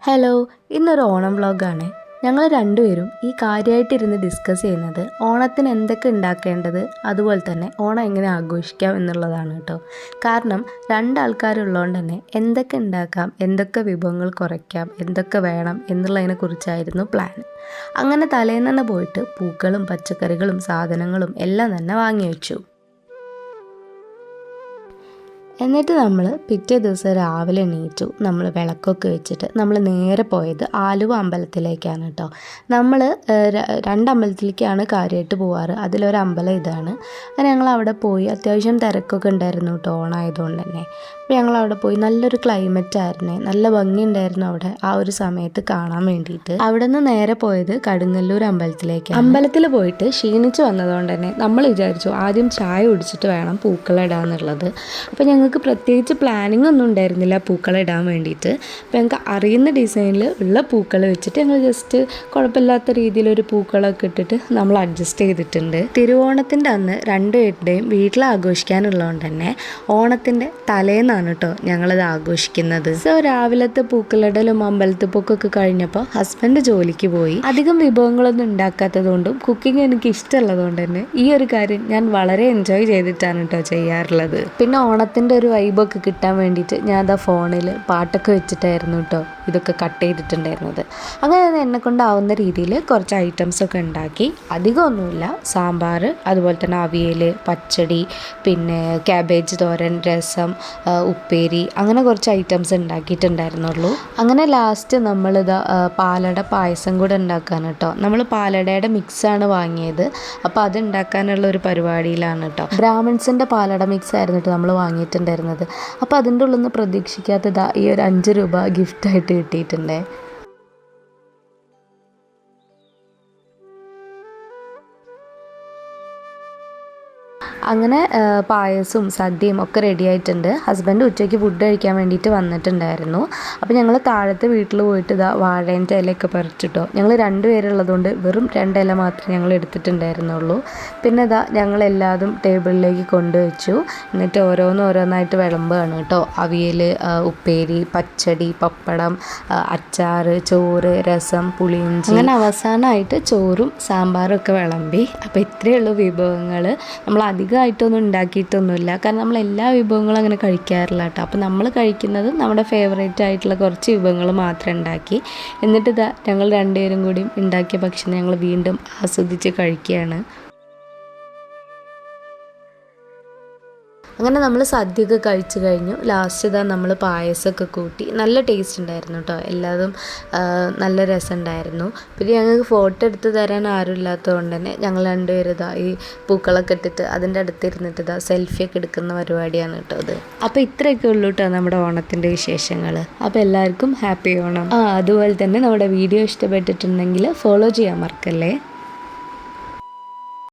Hello, ഇന്നൊരു ഓണം വ്ളോഗാണ്. ഞങ്ങൾ രണ്ടുപേരും ഈ കാര്യമായിട്ടിരുന്ന് ഡിസ്കസ് ചെയ്യുന്നത് ഓണത്തിന് എന്തൊക്കെ ഉണ്ടാക്കേണ്ടത്, അതുപോലെ തന്നെ ഓണം എങ്ങനെ ആഘോഷിക്കാം എന്നുള്ളതാണ് കേട്ടോ. കാരണം രണ്ടാൾക്കാരുള്ളതുകൊണ്ട് തന്നെ എന്തൊക്കെ ഉണ്ടാക്കാം, എന്തൊക്കെ വിഭവങ്ങൾ കുറയ്ക്കാം, എന്തൊക്കെ വേണം എന്നുള്ളതിനെക്കുറിച്ചായിരുന്നു പ്ലാൻ. അങ്ങനെ തലേന്ന് തന്നെ പോയിട്ട് പൂക്കളും പച്ചക്കറികളും സാധനങ്ങളും എല്ലാം തന്നെ വാങ്ങി വെച്ചു. എന്നിട്ട് നമ്മൾ പിറ്റേ ദിവസം രാവിലെ എണീറ്റു. നമ്മൾ വിളക്കൊക്കെ വെച്ചിട്ട് നമ്മൾ നേരെ പോയത് ആലുവ അമ്പലത്തിലേക്കാണ് കേട്ടോ. നമ്മൾ രണ്ടമ്പലത്തിലേക്കാണ് കാര്യമായിട്ട് പോവാറ്. അതിലൊരു അമ്പലം ഇതാണ്. അങ്ങനെ ഞങ്ങൾ അവിടെ പോയി. അത്യാവശ്യം തിരക്കൊക്കെ ഉണ്ടായിരുന്നു കേട്ടോ, ഓണമായതുകൊണ്ട് തന്നെ. അപ്പോൾ ഞങ്ങൾ അവിടെ പോയി. നല്ലൊരു ക്ലൈമറ്റ് ആയിരുന്നു, നല്ല ഭംഗിയുണ്ടായിരുന്നു അവിടെ ആ ഒരു സമയത്ത് കാണാൻ വേണ്ടിയിട്ട്. അവിടെ നിന്ന് നേരെ പോയത് കടുങ്ങല്ലൂർ അമ്പലത്തിലേക്ക്. അമ്പലത്തിൽ പോയിട്ട് ക്ഷീണിച്ച് വന്നതുകൊണ്ട് തന്നെ നമ്മൾ വിചാരിച്ചു ആദ്യം ചായ കുടിച്ചിട്ട് വേണം പൂക്കളം ഇടാന്നുള്ളത്. അപ്പോൾ ഞങ്ങൾക്ക് പ്രത്യേകിച്ച് പ്ലാനിങ് ഒന്നും ഉണ്ടായിരുന്നില്ല പൂക്കളം ഇടാൻ വേണ്ടിയിട്ട്. അപ്പോൾ ഞങ്ങൾക്ക് അറിയുന്ന ഡിസൈനിൽ ഉള്ള പൂക്കൾ വെച്ചിട്ട് ഞങ്ങൾ ജസ്റ്റ് കുഴപ്പമില്ലാത്ത രീതിയിലൊരു പൂക്കളമൊക്കെ ഇട്ടിട്ട് നമ്മൾ അഡ്ജസ്റ്റ് ചെയ്തിട്ടുണ്ട്. തിരുവോണത്തിൻ്റെ അന്ന് രണ്ടുപേരുടെയും വീട്ടിൽ ആഘോഷിക്കാനുള്ളതുകൊണ്ട് തന്നെ ഓണത്തിൻ്റെ തലേന്നാണ് കേട്ടോ ഞങ്ങളിത് ആഘോഷിക്കുന്നത്. സോ രാവിലത്തെ പൂക്കളിടലും അമ്പലത്തിൽ പൂക്കൊക്കെ കഴിഞ്ഞപ്പോൾ ഹസ്ബൻഡ് ജോലിക്ക് പോയി. അധികം വിഭവങ്ങളൊന്നും ഉണ്ടാക്കാത്തത് കൊണ്ടും കുക്കിംഗ് എനിക്ക് ഇഷ്ടമുള്ളതുകൊണ്ട് തന്നെ ഈ ഒരു കാര്യം ഞാൻ വളരെ എൻജോയ് ചെയ്തിട്ടാണ് കേട്ടോ ചെയ്യാറുള്ളത്. പിന്നെ ഓണത്തിൻ്റെ ഒരു വൈബൊക്കെ കിട്ടാൻ വേണ്ടിയിട്ട് ഞാൻ അതാ ഫോണിൽ പാട്ടൊക്കെ വെച്ചിട്ടായിരുന്നു കേട്ടോ ഇതൊക്കെ കട്ട് ചെയ്തിട്ടുണ്ടായിരുന്നത്. അങ്ങനെ എന്നെ കൊണ്ടാവുന്ന രീതിയിൽ കുറച്ച് ഐറ്റംസൊക്കെ ഉണ്ടാക്കി. അധികമൊന്നുമില്ല, സാമ്പാർ, അതുപോലെ തന്നെ അവിയൽ, പച്ചടി, പിന്നെ ക്യാബേജ് തോരൻ, രസം, ഉപ്പേരി, അങ്ങനെ കുറച്ച് ഐറ്റംസ് ഉണ്ടാക്കിയിട്ടുണ്ടായിരുന്നുള്ളൂ. അങ്ങനെ ലാസ്റ്റ് നമ്മളിതാ പാലട പായസം കൂടെ ഉണ്ടാക്കാൻ കേട്ടോ. നമ്മൾ പാലടയുടെ മിക്സാണ് വാങ്ങിയത്. അപ്പോൾ അത് ഉണ്ടാക്കാനുള്ള ഒരു പരിപാടിയിലാണ് കേട്ടോ. ബ്രാഹ്മിൺസിൻ്റെ പാലട മിക്സ് ആയിരുന്നു കേട്ടോ നമ്മൾ വാങ്ങിയിട്ടുണ്ടായിരുന്നത്. അപ്പോൾ അതിൻ്റെ ഉള്ളിൽ നിന്ന് പ്രതീക്ഷിക്കാത്തതാ ഈ ഒരു 5 രൂപ ഗിഫ്റ്റായിട്ട് കിട്ടിയിട്ടുണ്ടേ. അങ്ങനെ പായസവും സദ്യയും ഒക്കെ റെഡി ആയിട്ടുണ്ട്. ഹസ്ബൻഡ് ഉച്ചയ്ക്ക് ഫുഡ് കഴിക്കാൻ വേണ്ടിയിട്ട് വന്നിട്ടുണ്ടായിരുന്നു. അപ്പോൾ ഞങ്ങൾ താഴത്തെ വീട്ടിൽ പോയിട്ട് ഇതാ വാഴേൻ്റെ ഇലയൊക്കെ പറിച്ചിട്ടോ. ഞങ്ങൾ 2 പേരുള്ളതുകൊണ്ട് വെറും 2 ഇല മാത്രമേ ഞങ്ങൾ എടുത്തിട്ടുണ്ടായിരുന്നുള്ളൂ. പിന്നെ ഇതാ ഞങ്ങളെല്ലാതും ടേബിളിലേക്ക് കൊണ്ടുവച്ചു. എന്നിട്ട് ഓരോന്നായിട്ട് വിളമ്പുകയാണ് കേട്ടോ. അവിയൽ, ഉപ്പേരി, പച്ചടി, പപ്പടം, അച്ചാർ, ചോറ്, രസം, പുളിയിഞ്ചി, അങ്ങനെ അവസാനമായിട്ട് ചോറും സാമ്പാറും ഒക്കെ വിളമ്പി. അപ്പോൾ ഇത്രയേ ഉള്ളൂ വിഭവങ്ങൾ. നമ്മൾ അധികമായിട്ടൊന്നും ഉണ്ടാക്കിയിട്ടൊന്നുമില്ല, കാരണം നമ്മൾ എല്ലാ വിഭവങ്ങളും അങ്ങനെ കഴിക്കാറില്ല കേട്ടോ. അപ്പോൾ നമ്മൾ കഴിക്കുന്നത് നമ്മുടെ ഫേവറേറ്റ് ആയിട്ടുള്ള കുറച്ച് വിഭവങ്ങൾ മാത്രം ഉണ്ടാക്കി. എന്നിട്ട് ഇതാ ഞങ്ങൾ 2 പേരും കൂടി ഉണ്ടാക്കിയ ഭക്ഷണം ഞങ്ങൾ വീണ്ടും ആസ്വദിച്ച് കഴിക്കുകയാണ്. അങ്ങനെ നമ്മൾ സദ്യയൊക്കെ കഴിച്ച് കഴിഞ്ഞു. ലാസ്റ്റ് ഇതാ നമ്മൾ പായസമൊക്കെ കൂട്ടി. നല്ല ടേസ്റ്റ് ഉണ്ടായിരുന്നു കേട്ടോ, എല്ലാതും നല്ല രസമുണ്ടായിരുന്നു. പിന്നെ ഞങ്ങൾക്ക് ഫോട്ടോ എടുത്ത് തരാൻ ആരും ഇല്ലാത്തതുകൊണ്ട് തന്നെ ഞങ്ങൾ 2 പേരും ഇതാ ഈ പൂക്കളൊക്കെ ഇട്ടിട്ട് അതിൻ്റെ അടുത്തിരുന്നിട്ട് ഇതാ സെൽഫിയൊക്കെ എടുക്കുന്ന പരിപാടിയാണ് കേട്ടോ അത്. അപ്പോൾ ഇത്രയൊക്കെ ഉള്ളൂ കേട്ടോ നമ്മുടെ ഓണത്തിൻ്റെ വിശേഷങ്ങൾ. അപ്പോൾ എല്ലാവർക്കും ഹാപ്പി ഓണം. അതുപോലെ തന്നെ നമ്മുടെ വീഡിയോ ഇഷ്ടപ്പെട്ടിട്ടുണ്ടെങ്കിൽ ഫോളോ ചെയ്യാൻ മറക്കല്ലേ.